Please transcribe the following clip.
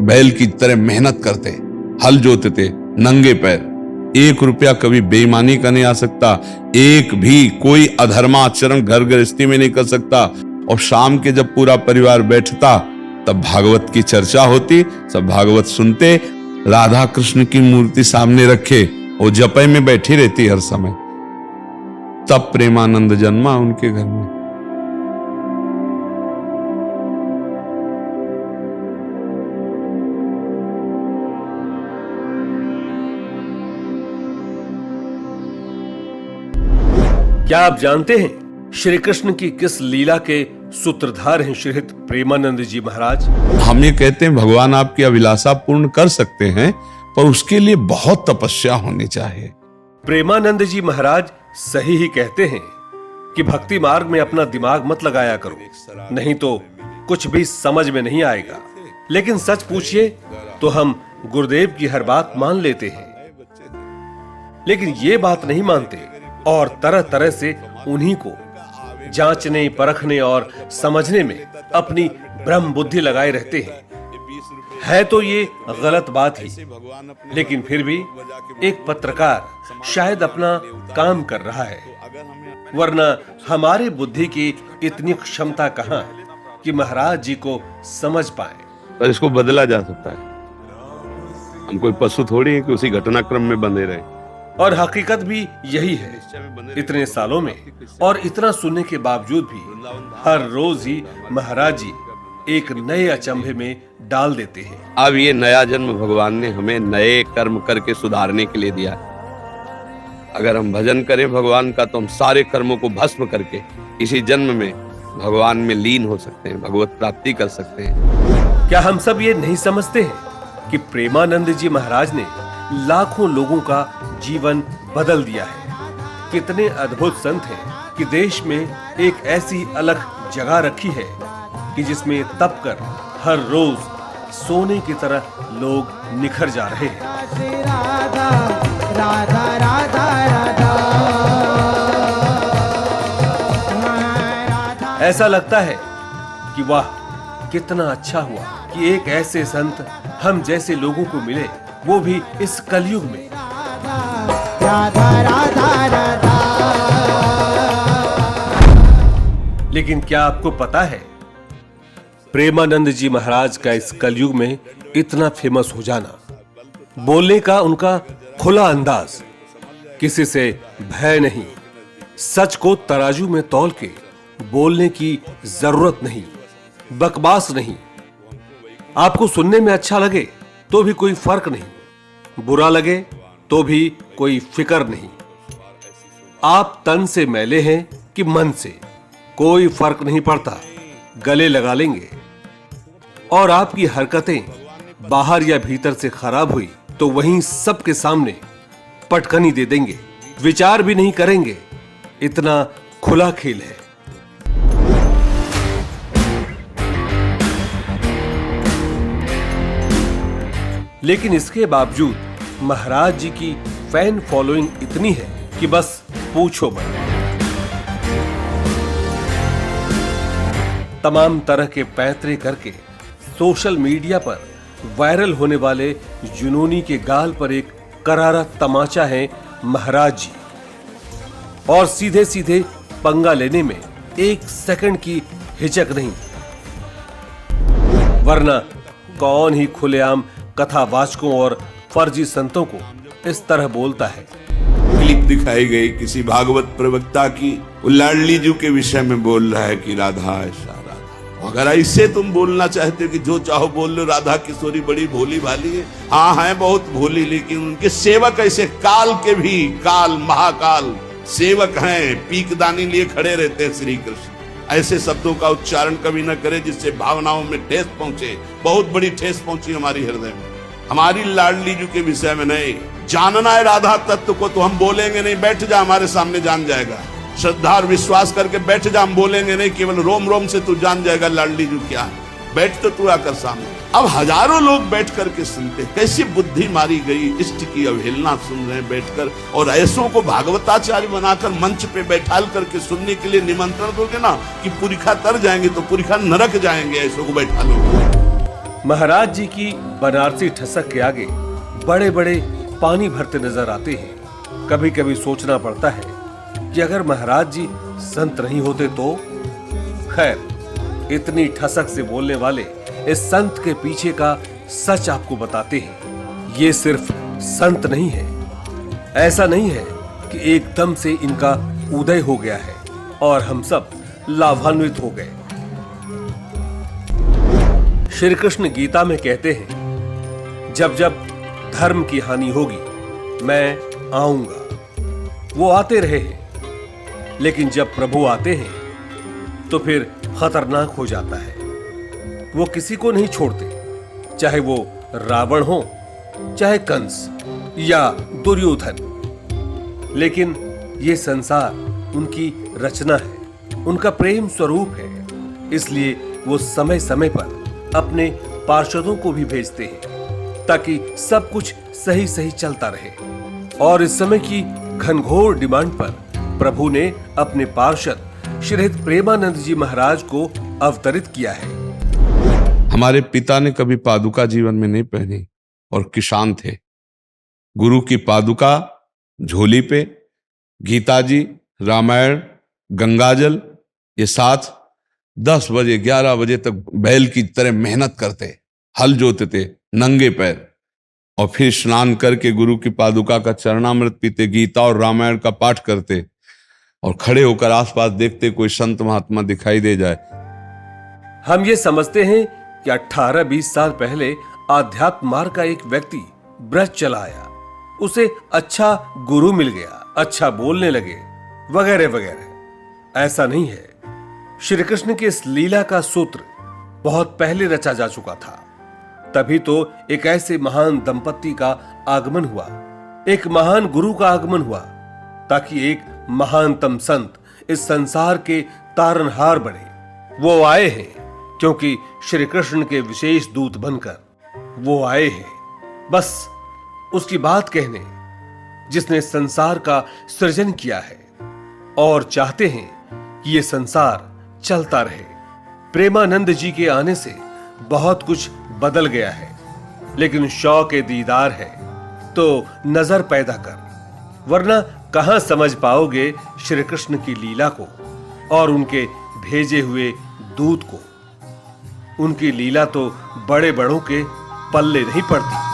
बैल की तरह मेहनत करते, हल जोतते नंगे पैर। 1 रुपया कभी बेईमानी का नहीं आ सकता, एक भी कोई अधर्माचरण घर गृहस्थी में नहीं कर सकता। और शाम के जब पूरा परिवार बैठता तब भागवत की चर्चा होती, सब भागवत सुनते, राधा कृष्ण की मूर्ति सामने रखे, वो जपय में बैठी रहती हर समय। तब प्रेमानंद जन्मा उनके घर में। क्या आप जानते हैं श्री कृष्ण की किस लीला के सूत्रधार हैं श्रीहित प्रेमानंद जी महाराज? हम ये कहते हैं भगवान आपकी अभिलाषा पूर्ण कर सकते हैं, पर उसके लिए बहुत तपस्या होनी चाहिए। प्रेमानंद जी महाराज सही ही कहते हैं कि भक्ति मार्ग में अपना दिमाग मत लगाया करो, नहीं तो कुछ भी समझ में नहीं आएगा। लेकिन सच पूछिए तो हम गुरुदेव की हर बात मान लेते हैं, लेकिन ये बात नहीं मानते और तरह तरह से उन्हीं को जांचने, परखने और समझने में अपनी ब्रह्म बुद्धि लगाए रहते हैं। है तो ये गलत बात ही, लेकिन फिर भी एक पत्रकार शायद अपना काम कर रहा है, वरना हमारी बुद्धि की इतनी क्षमता कहां कि महाराज जी को समझ पाए। पर इसको बदला जा सकता है। हम कोई पशु थोड़ी है कि उसी घटनाक्रम में बंधे रहे। और हकीकत भी यही है। इतने सालों में और इतना सुनने के बावजूद भी हर रोज ही महाराज जी एक नए अचंभे में डाल देते हैं। अब ये नया जन्म भगवान ने हमें नए कर्म करके सुधारने के लिए दिया है। अगर हम भजन करें भगवान का तो हम सारे कर्मों को भस्म करके इसी जन्म में भगवान में लीन हो सकते हैं, भगवत प्राप्ति कर सकते हैं। क्या हम सब ये नहीं समझते हैं कि प्रेमानंद जी महाराज ने लाखों लोगों का जीवन बदल दिया है? कितने अद्भुत संत हैं कि देश में एक ऐसी अलग जगह रखी है कि जिसमें तप कर हर रोज सोने की तरह लोग निखर जा रहे हैं। राधा राधा राधा राधा। ऐसा लगता है कि वाह, कितना अच्छा हुआ कि एक ऐसे संत हम जैसे लोगों को मिले, वो भी इस कलयुग में। राधा राधा राधा। लेकिन क्या आपको पता है प्रेमानंद जी महाराज का इस कलयुग में इतना फेमस हो जाना, बोलने का उनका खुला अंदाज, किसी से भय नहीं, सच को तराजू में तौल के बोलने की जरूरत नहीं, बकवास नहीं। आपको सुनने में अच्छा लगे तो भी कोई फर्क नहीं, बुरा लगे तो भी कोई फिक्र नहीं। आप तन से मैले हैं कि मन से, कोई फर्क नहीं पड़ता, गले लगा लेंगे। और आपकी हरकतें बाहर या भीतर से खराब हुई तो वहीं सबके सामने पटकनी दे देंगे, विचार भी नहीं करेंगे। इतना खुला खेल है। लेकिन इसके बावजूद महाराज जी की फैन फॉलोइंग इतनी है कि बस पूछो मत। तमाम तरह के पैंतरे करके सोशल मीडिया पर वायरल होने वाले जुनूनी के गाल पर एक करारा तमाचा है महाराज जी, और सीधे सीधे पंगा लेने में 1 सेकंड की हिचक नहीं, वरना कौन ही खुलेआम कथावाचकों और फर्जी संतों को इस तरह बोलता है। क्लिप दिखाई गई किसी भागवत प्रवक्ता की, वो लाडली जी के विषय में बोल रहा है कि राधा ऐसा राधा। अगर ऐसे तुम बोलना चाहते हो कि जो चाहो बोल लो, राधा किशोरी बड़ी भोली भाली है, हाँ है बहुत भोली, लेकिन उनके सेवक ऐसे काल के भी काल महाकाल सेवक हैं, पीकदानी लिए खड़े रहते हैं श्री कृष्ण। ऐसे शब्दों का उच्चारण कभी न करे जिससे भावनाओं में ठेस पहुंचे। बहुत बड़ी ठेस पहुंची हमारी हृदय में। हमारी लाडली जी के विषय में नहीं जानना है राधा तत्व को तो हम बोलेंगे नहीं, बैठ जा हमारे सामने जान जाएगा। श्रद्धा और विश्वास करके बैठ जा, हम बोलेंगे नहीं, केवल रोम रोम से तू जान जाएगा लाडली जी क्या है। बैठ तो तू आकर सामने। अब हजारों लोग बैठ करके सुनते, कैसी बुद्धि मारी गई, इष्ट की अवहेलना सुन रहे हैं बैठकर। और ऐसों को भागवताचार्य बनाकर मंच पे बैठाल करके सुनने के लिए निमंत्रण दोगे ना कि पुरिखा तर जाएंगे तो पुरिखा नरक जाएंगे, ऐसों को बैठा लो। महाराज जी की बनारसी ठसक के आगे बड़े बड़े पानी भरते नजर आते हैं। कभी कभी सोचना पड़ता है कि अगर महाराज जी संत नहीं होते तो। खैर, इतनी ठसक से बोलने वाले इस संत के पीछे का सच आपको बताते हैं। ये सिर्फ संत नहीं है, ऐसा नहीं है कि एकदम से इनका उदय हो गया है और हम सब लाभान्वित हो गए। श्री कृष्ण गीता में कहते हैं, जब जब धर्म की हानि होगी मैं आऊंगा। वो आते रहे हैं, लेकिन जब प्रभु आते हैं तो फिर खतरनाक हो जाता है। वो किसी को नहीं छोड़ते, चाहे वो रावण हो, चाहे कंस या दुर्योधन। लेकिन ये संसार उनकी रचना है, उनका प्रेम स्वरूप है। इसलिए वो समय समय पर अपने पार्षदों को भी भेजते हैं ताकि सब कुछ सही सही चलता रहे। और इस समय की घनघोर डिमांड पर प्रभु ने अपने पार्षद श्रीहित प्रेमानंद जी महाराज को अवतरित किया है। हमारे पिता ने कभी पादुका जीवन में नहीं पहनी और किसान थे। गुरु की पादुका झोली पे, गीता जी, रामायण, गंगाजल, ये साथ 10 बजे 11 बजे तक बैल की तरह मेहनत करते, हल जोतते नंगे पैर, और फिर स्नान करके गुरु की पादुका का चरणामृत पीते, गीता और रामायण का पाठ करते और खड़े होकर आसपास देखते कोई संत महात्मा दिखाई दे जाए। हम ये समझते हैं कि 18-20 साल पहले आध्यात्म मार्ग का एक व्यक्ति ब्रज चला आया, उसे अच्छा गुरु मिल गया, अच्छा बोलने लगे, वगैरह वगैरह। ऐसा नहीं है। श्री कृष्ण की इस लीला का सूत्र बहुत पहले रचा जा चुका था। तभी तो एक ऐसे महान दंपत्ति का आगमन हुआ, एक महान गुरु का आगमन हुआ, ताकि एक महानतम संत इस संसार के तारनहार बने। वो आए हैं क्योंकि श्री कृष्ण के विशेष दूत बनकर वो आए हैं बस उसकी बात कहने, जिसने संसार का सृजन किया है, और चाहते हैं कि ये संसार चलता रहे। प्रेमानंद जी के आने से बहुत कुछ बदल गया है, लेकिन शौक ए दीदार है तो नजर पैदा कर, वरना कहां समझ पाओगे श्री कृष्ण की लीला को और उनके भेजे हुए दूत को। उनकी लीला तो बड़े बड़ों के पल्ले नहीं पड़ती।